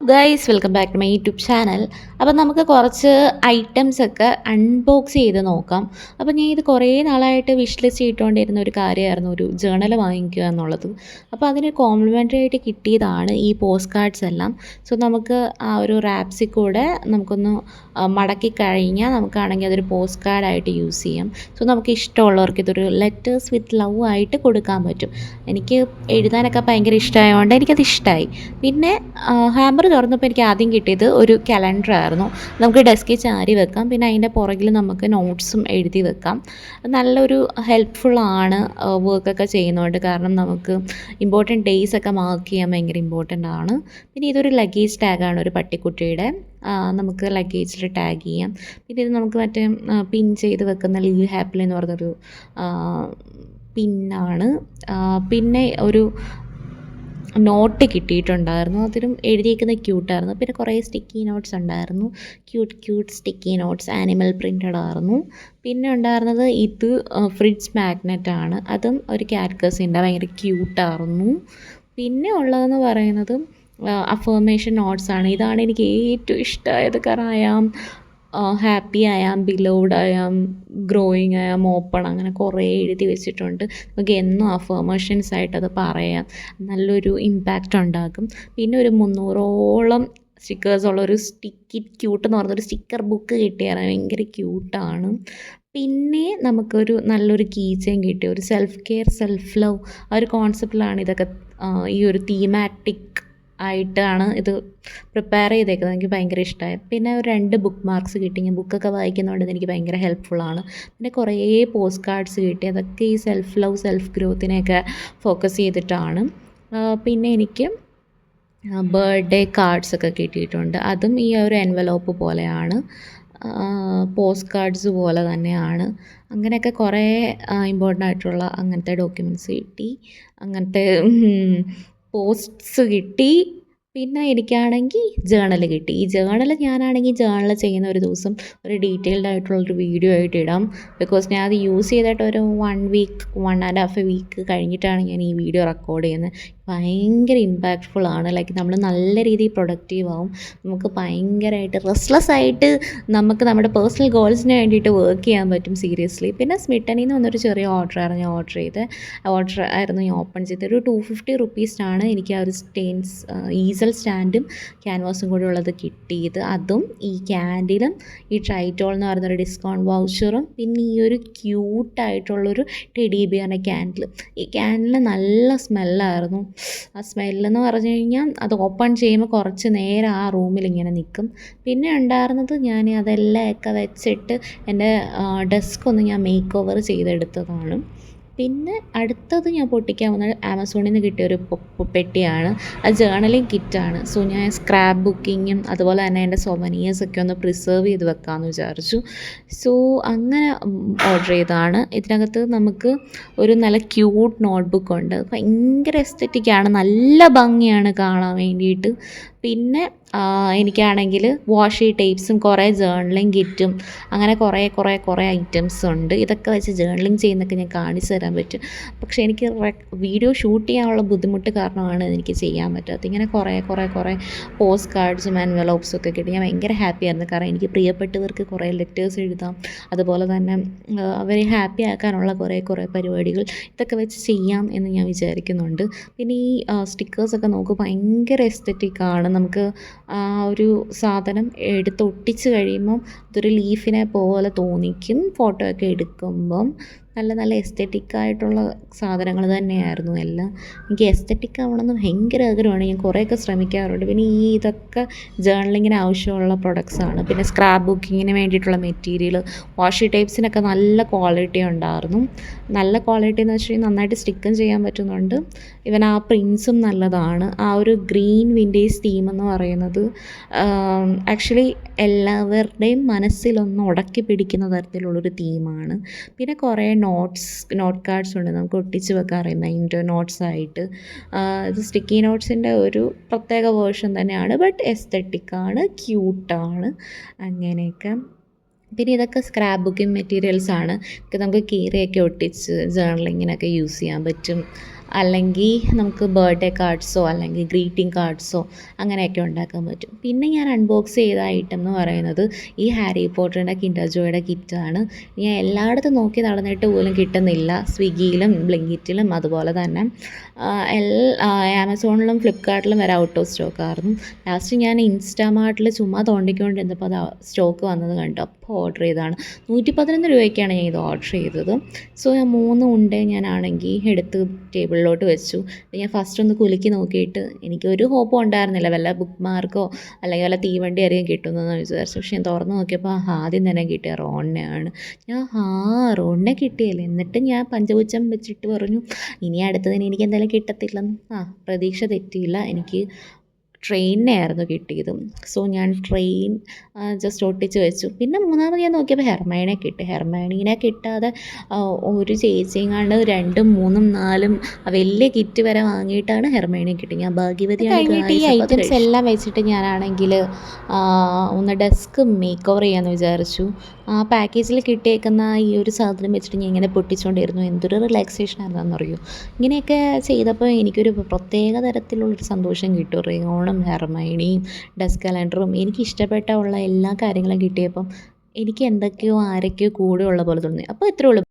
Guys welcome back to my YouTube channel. അപ്പം നമുക്ക് കുറച്ച് ഐറ്റംസൊക്കെ അൺബോക്സ് ചെയ്ത് നോക്കാം. അപ്പം ഞാൻ ഇത് കുറേ നാളായിട്ട് വിഷ് ലിസ്റ്റ് ചെയ്തുകൊണ്ടിരുന്ന ഒരു കാര്യമായിരുന്നു ഒരു ജേണൽ വാങ്ങിക്കുക എന്നുള്ളത്. അപ്പോൾ അതിന് കോംപ്ലിമെൻ്ററി ആയിട്ട് കിട്ടിയതാണ് ഈ പോസ്റ്റ് കാർഡ്സ് എല്ലാം. സോ നമുക്ക് ആ ഒരു റാപ്സിൽ കൂടെ നമുക്കൊന്ന് മടക്കി കഴിഞ്ഞാൽ നമുക്കാണെങ്കിൽ അതൊരു പോസ്റ്റ് കാർഡായിട്ട് യൂസ് ചെയ്യാം. സോ നമുക്ക് ഇഷ്ടമുള്ളവർക്ക് ഇതൊരു ലെറ്റേഴ്സ് വിത്ത് ലവ് ആയിട്ട് കൊടുക്കാൻ പറ്റും. എനിക്ക് എഴുതാനൊക്കെ ഭയങ്കര ഇഷ്ടമായതുകൊണ്ട് എനിക്കത് ഇഷ്ടമായി. പിന്നെ ഹാമ്പർ തുറന്നപ്പോൾ എനിക്ക് ആദ്യം കിട്ടിയത് ഒരു കലണ്ടറായിരുന്നു. നമുക്ക് ഡെസ്കിൽ ചാരി വെക്കാം. പിന്നെ അതിൻ്റെ പുറകിൽ നമുക്ക് നോട്ട്സും എഴുതി വെക്കാം. നല്ലൊരു ഹെൽപ്ഫുള്ളാണ് വർക്കൊക്കെ ചെയ്യുന്നതുകൊണ്ട്. കാരണം നമുക്ക് ഇമ്പോർട്ടൻറ്റ് ഡേയ്സൊക്കെ മാർക്ക് ചെയ്യാൻ ഭയങ്കര ഇമ്പോർട്ടൻ്റ് ആണ്. പിന്നെ ഇതൊരു ലഗേജ് ടാഗാണ്, ഒരു പട്ടിക്കുട്ടിയുടെ. നമുക്ക് ലഗേജിൽ ടാഗ് ചെയ്യാം. പിന്നെ ഇത് നമുക്ക് മറ്റേ പിൻ ചെയ്ത് വെക്കുന്ന ലീവ് ഹാപ്പിലി എന്ന് പറഞ്ഞൊരു പിന്നാണ്. പിന്നെ ഒരു നോട്ട് കിട്ടിയിട്ടുണ്ടായിരുന്നു. അതിലും എഴുതിയേക്കുന്നത് ക്യൂട്ടായിരുന്നു. പിന്നെ കുറേ സ്റ്റിക്കി നോട്ട്സ് ഉണ്ടായിരുന്നു. Cute sticky notes, animal printed ആയിരുന്നു. പിന്നെ ഉണ്ടായിരുന്നത് ഇത് ഫ്രിഡ്ജ് മാഗ്നറ്റാണ്. അതും ഒരു കാറ്റ്കസിൻ്റെ ഭയങ്കര ക്യൂട്ടായിരുന്നു. പിന്നെ ഉള്ളതെന്ന് പറയുന്നത് അഫർമേഷൻ നോട്ട്സാണ്. ഇതാണ് എനിക്ക് ഏറ്റവും ഇഷ്ടമായത്. കാരണം happy, I am beloved, I am growing, I am open, അങ്ങനെ കുറേ എഴുതി വെച്ചിട്ടുണ്ട്. നമുക്ക് എന്നും അഫർമേഷൻസ് ആയിട്ടത് പറയാം. നല്ലൊരു ഇമ്പാക്റ്റ് ഉണ്ടാക്കും. പിന്നെ ഒരു 300ഓളം സ്റ്റിക്കേഴ്സുള്ളൊരു സ്റ്റിക്കി ക്യൂട്ട് എന്ന് പറഞ്ഞൊരു സ്റ്റിക്കർ ബുക്ക് കിട്ടിയായിരുന്നു. ഭയങ്കര ക്യൂട്ടാണ്. പിന്നെ നമുക്കൊരു നല്ലൊരു കീ ചെയിൻ കിട്ടി. ഒരു സെൽഫ് കെയർ, സെൽഫ് ലവ് ആ ഒരു കോൺസെപ്റ്റിലാണ് ഇതൊക്കെ ഈ ഒരു തീമാറ്റിക് ആയിട്ടാണ് ഇത് പ്രിപ്പയർ ചെയ്തേക്കുന്നത്. എനിക്ക് ഭയങ്കര ഇഷ്ടമായി. പിന്നെ ഒരു 2 ബുക്ക് മാർക്സ് കിട്ടി. ഞാൻ ബുക്കൊക്കെ വായിക്കുന്നതുകൊണ്ട് എനിക്ക് ഭയങ്കര ഹെൽപ്ഫുള്ളാണ്. പിന്നെ കുറേ പോസ്റ്റ് കാർഡ്സ് കിട്ടി. അതൊക്കെ ഈ സെൽഫ് ലവ്, സെൽഫ് ഗ്രോത്തിനെയൊക്കെ ഫോക്കസ് ചെയ്തിട്ടാണ്. പിന്നെ എനിക്ക് ബർത്ത്ഡേ കാർഡ്സൊക്കെ കിട്ടിയിട്ടുണ്ട്. അതും ഈ ഒരു എൻവലോപ്പ് പോലെയാണ്, പോസ്റ്റ് കാർഡ്സ് പോലെ തന്നെയാണ്. അങ്ങനെയൊക്കെ കുറേ ഇമ്പോർട്ടൻ്റ് ആയിട്ടുള്ള അങ്ങനത്തെ ഡോക്യുമെൻറ്റ്സ് കിട്ടി. അങ്ങനത്തെ പോസ്റ്റ്സ് കിട്ടി. പിന്നെ എനിക്കാണെങ്കിൽ ജേണൽ കിട്ടി. ഈ ജേണൽ ഞാനാണെങ്കിൽ ജേണൽ ചെയ്യുന്ന ഒരു ദിവസം ഒരു ഡീറ്റെയിൽഡ് ആയിട്ടുള്ളൊരു വീഡിയോ ആയിട്ട് ഇടാം. ബിക്കോസ് ഞാൻ അത് യൂസ് ചെയ്തിട്ട് ഒരു 1 വീക്ക്, 1.5 വീക്ക് കഴിഞ്ഞിട്ടാണ് ഞാൻ ഈ വീഡിയോ റെക്കോർഡ് ചെയ്യുന്നത്. ഭയങ്കര ഇമ്പാക്റ്റ്ഫുള്ളാണ്. ലൈക്ക് നമ്മൾ നല്ല രീതിയിൽ പ്രൊഡക്റ്റീവ് ആവും. നമുക്ക് ഭയങ്കരമായിട്ട് റെസ്റ്റ്ലെസ് ആയിട്ട് നമുക്ക് നമ്മുടെ പേഴ്സണൽ ഗോൾസിന് വേണ്ടിയിട്ട് വർക്ക് ചെയ്യാൻ പറ്റും സീരിയസ്ലി. പിന്നെ സ്മിട്ടനിൽ നിന്ന് വന്നൊരു ചെറിയ ഓർഡറായിരുന്നു ഞാൻ ഓർഡർ ആയിരുന്നു ഞാൻ ഓപ്പൺ ചെയ്തത്. ഒരു 250 റുപ്പീസിനാണ് എനിക്ക് ആ ഒരു ഈസൽ സ്റ്റാൻഡും ക്യാൻവാസും കൂടെ ഉള്ളത് കിട്ടിയത്. അതും ഈ ക്യാൻഡിലും ഈ ട്രൈറ്റോൾ എന്ന് പറയുന്നൊരു ഡിസ്കൗണ്ട് വൗച്ചറും പിന്നെ ഈ ഒരു ക്യൂട്ടായിട്ടുള്ളൊരു ടെഡി ബിയറിൻ്റെ ക്യാൻഡിൽ. ഈ ക്യാൻഡിൽ നല്ല സ്മെല്ലായിരുന്നു. ആ സ്മെല്ലെന്ന് പറഞ്ഞു കഴിഞ്ഞാൽ അത് ഓപ്പൺ ചെയ്യുമ്പോൾ കുറച്ച് നേരം ആ റൂമിൽ ഇങ്ങനെ നിൽക്കും. പിന്നെ ഉണ്ടായിരുന്നത് ഞാൻ അതെല്ലാം ഒക്കെ വെച്ചിട്ട് എൻ്റെ ഡെസ്ക് ഒന്ന് ഞാൻ മേക്ക് ഓവർ ചെയ്തെടുത്തതാണ്. പിന്നെ അടുത്തത് ഞാൻ പൊട്ടിക്കാൻ വന്നത് ആമസോണിൽ നിന്ന് കിട്ടിയൊരു പെട്ടിയാണ്. അത് ജേർണലിംഗ് കിറ്റാണ്. സോ ഞാൻ സ്ക്രാപ്പ് ബുക്കിങ്ങും അതുപോലെ തന്നെ എൻ്റെ സൊവനീഴ്സൊക്കെ ഒന്ന് പ്രിസർവ് ചെയ്ത് വെക്കാമെന്ന് വിചാരിച്ചു. സോ അങ്ങനെ ഓർഡർ ചെയ്തതാണ്. ഇതിനകത്ത് നമുക്ക് ഒരു നല്ല ക്യൂട്ട് നോട്ട്ബുക്ക് ഉണ്ട്. ഭയങ്കര എസ്തെറ്റിക്കാണ്, നല്ല ഭംഗിയാണ് കാണാൻ വേണ്ടിയിട്ട്. പിന്നെ എനിക്കാണെങ്കിൽ വാഷി ടേപ്സും കുറേ ജേർണലിംഗ് കിറ്റും അങ്ങനെ കുറേ ഐറ്റംസ് ഉണ്ട്. ഇതൊക്കെ വെച്ച് ജേർണലിംഗ് ചെയ്യുന്നതൊക്കെ ഞാൻ കാണിച്ചു തരാൻ പറ്റും. പക്ഷേ എനിക്ക് വീഡിയോ ഷൂട്ട് ചെയ്യാനുള്ള ബുദ്ധിമുട്ട് കാരണമാണ് എനിക്ക് ചെയ്യാൻ പറ്റാത്തത്. ഇങ്ങനെ കുറേ പോസ്റ്റ് കാർഡ്സും എൻവലപ്സും ഒക്കെ കിട്ടി. ഞാൻ ഭയങ്കര ഹാപ്പിയായിരുന്നു. കാരണം എനിക്ക് പ്രിയപ്പെട്ടവർക്ക് കുറേ ലെറ്റേഴ്സ് എഴുതാം. അതുപോലെ തന്നെ അവരെ ഹാപ്പി ആക്കാനുള്ള കുറേ പരിപാടികൾ ഇതൊക്കെ വെച്ച് ചെയ്യാം എന്ന് ഞാൻ വിചാരിക്കുന്നുണ്ട്. പിന്നെ ഈ സ്റ്റിക്കേഴ്സൊക്കെ നമുക്ക് ഭയങ്കര എസ്തെറ്റിക്കാണ്. നമുക്ക് ആ ഒരു സാധനം എടുത്ത് ഒട്ടിച്ച് കഴിയുമ്പം അതൊരു ലീഫിനെ പോലെ തോന്നിക്കും. ഫോട്ടോ ഒക്കെ എടുക്കുമ്പം നല്ല എസ്തെറ്റിക്കായിട്ടുള്ള സാധനങ്ങൾ തന്നെയായിരുന്നു എല്ലാം. എനിക്ക് എസ്തെറ്റിക് ആവണമെന്ന് ഭയങ്കര ആഗ്രഹമാണ്. ഞാൻ കുറേയൊക്കെ ശ്രമിക്കാറുണ്ട്. പിന്നെ ഇതൊക്കെ ജേർണലിങ്ങിന് ആവശ്യമുള്ള പ്രൊഡക്ട്സാണ്. പിന്നെ സ്ക്രാപ്പ് ബുക്കിങ്ങിന് വേണ്ടിയിട്ടുള്ള മെറ്റീരിയൽ, വാഷി ടേപ്സിനൊക്കെ നല്ല ക്വാളിറ്റി ഉണ്ടായിരുന്നു. നല്ല ക്വാളിറ്റി എന്ന് വെച്ച് കഴിഞ്ഞാൽ നന്നായിട്ട് സ്റ്റിക്കും ചെയ്യാൻ പറ്റുന്നുണ്ട്. ഇവൻ ആ പ്രിൻസും നല്ലതാണ്. ആ ഒരു ഗ്രീൻ വിൻറ്റേജ് തീം എന്ന് പറയുന്നത് ആക്ച്വലി എല്ലാവരുടെയും മനസ്സിലൊന്ന് ഉടക്കി പിടിക്കുന്ന തരത്തിലുള്ളൊരു തീമാണ്. പിന്നെ കുറേ നോട്ട് കാർഡ്സ് ഉണ്ട്, നമുക്ക് ഒട്ടിച്ച് വെക്കാൻ റിമൈൻഡർ നോട്ട്സായിട്ട്. ഇത് സ്റ്റിക്കി നോട്ട്സിൻ്റെ ഒരു പ്രത്യേക വേർഷൻ തന്നെയാണ്. ബട്ട് എസ്തെറ്റിക്കാണ്, ക്യൂട്ടാണ്, അങ്ങനെയൊക്കെ. പിന്നെ ഇതൊക്കെ സ്ക്രാപ്പ് ബുക്കിംഗ് മെറ്റീരിയൽസാണ്. നമുക്ക് കീറിയൊക്കെ ഒട്ടിച്ച് ജേർണലിങ്ങിനൊക്കെ യൂസ് ചെയ്യാൻ പറ്റും. അല്ലെങ്കിൽ നമുക്ക് ബർത്ത്ഡേ കാർഡ്സോ അല്ലെങ്കിൽ ഗ്രീറ്റിംഗ് കാർഡ്സോ അങ്ങനെയൊക്കെ ഉണ്ടാക്കാൻ പറ്റും. പിന്നെ ഞാൻ അൺബോക്സ് ചെയ്ത ഐറ്റം എന്ന് പറയുന്നത് ഈ ഹാരി പോട്ടറിൻ്റെ കിൻഡർ ജോയുടെ കിറ്റാണ്. ഞാൻ എല്ലായിടത്തും നോക്കി നടന്നിട്ട് പോലും കിട്ടുന്നില്ല. സ്വിഗ്ഗിയിലും ബ്ലിങ്കിറ്റിലും അതുപോലെ തന്നെ ആമസോണിലും ഫ്ലിപ്കാർട്ടിലും വരെ ഔട്ട് ഓഫ് സ്റ്റോക്ക് ആയിരുന്നു. ലാസ്റ്റ് ഞാൻ ഇൻസ്റ്റാമാർട്ടിൽ ചുമ്മാ തോണ്ടിക്കൊണ്ടിരുന്നപ്പോൾ അത് സ്റ്റോക്ക് വന്നത് കണ്ടു. അപ്പോൾ ഓർഡർ ചെയ്തതാണ്. 111 രൂപയ്ക്കാണ് ഞാൻ ഇത് ഓർഡർ ചെയ്തത്. സോ ഞാൻ 3 ഉണ്ട ഞാനാണെങ്കിൽ എടുത്ത് ടേബിളിലോട്ട് വെച്ചു. ഞാൻ ഫസ്റ്റ് ഒന്ന് കുലുക്കി നോക്കിയിട്ട് എനിക്കൊരു ഹോപ്പും ഉണ്ടായിരുന്നില്ല, വല്ല ബുക്ക് മാർക്കോ അല്ലെങ്കിൽ വല്ല തീവണ്ടി ആയിരിക്കും കിട്ടുന്നതെന്ന് വിചാരിച്ചു. പക്ഷേ ഞാൻ തുറന്ന് നോക്കിയപ്പോൾ ആദ്യം തന്നെ കിട്ടിയ റോണിനെയാണ്. ഞാൻ റോണിനെ കിട്ടിയല്ലേ. എന്നിട്ട് ഞാൻ പഞ്ചപുച്ഛം വെച്ചിട്ട് പറഞ്ഞു ഇനി അടുത്തതിന് എനിക്ക് എന്തായാലും കിട്ടത്തില്ലെന്ന്. പ്രതീക്ഷ തെറ്റിയില്ല. എനിക്ക് ട്രെയിനിനെയായിരുന്നു കിട്ടിയത്. സോ ഞാൻ ട്രെയിൻ ജസ്റ്റ് ഒട്ടിച്ച് വെച്ചു. പിന്നെ മൂന്നാമത് ഞാൻ നോക്കിയപ്പോൾ ഹെർമൈനെ കിട്ടി. ഹെർമൈനീനെ കിട്ടാതെ ഒരു ചേച്ചിയെങ്ങാണ്ട് 2ഉം 3ഉം 4ഉം വലിയ കിറ്റ് വരെ വാങ്ങിയിട്ടാണ് ഹെർമൈനെ കിട്ടി. ഞാൻ ഭാഗ്യവതിയാണ്. കഴിഞ്ഞിട്ട് ഈ ഐറ്റംസ് എല്ലാം വെച്ചിട്ട് ഞാനാണെങ്കിൽ ഒന്ന് ഡെസ്ക് മേക്ക് ഓവർ ചെയ്യാമെന്ന് വിചാരിച്ചു. ആ പാക്കേജിൽ കിട്ടിയേക്കുന്ന ഈ ഒരു സാധനം വെച്ചിട്ട് ഞാൻ ഇങ്ങനെ പൊട്ടിച്ചുകൊണ്ടിരുന്നു. എന്തൊരു റിലാക്സേഷൻ ആയിരുന്നെന്നറിയോ. ഇങ്ങനെയൊക്കെ ചെയ്തപ്പോൾ എനിക്കൊരു പ്രത്യേക തരത്തിലുള്ളൊരു സന്തോഷം കിട്ടും. റിയോണും ഹെർമൈനിയും ഡെസ്ക് കലണ്ടറും എനിക്കിഷ്ടപ്പെട്ട ഉള്ള എല്ലാ കാര്യങ്ങളും കിട്ടിയപ്പം എനിക്ക് എന്തൊക്കെയോ ആരൊക്കെയോ കൂടെ ഉള്ള പോലെ തോന്നി. അപ്പോൾ ഇത്രയേ ഉള്ളൂ.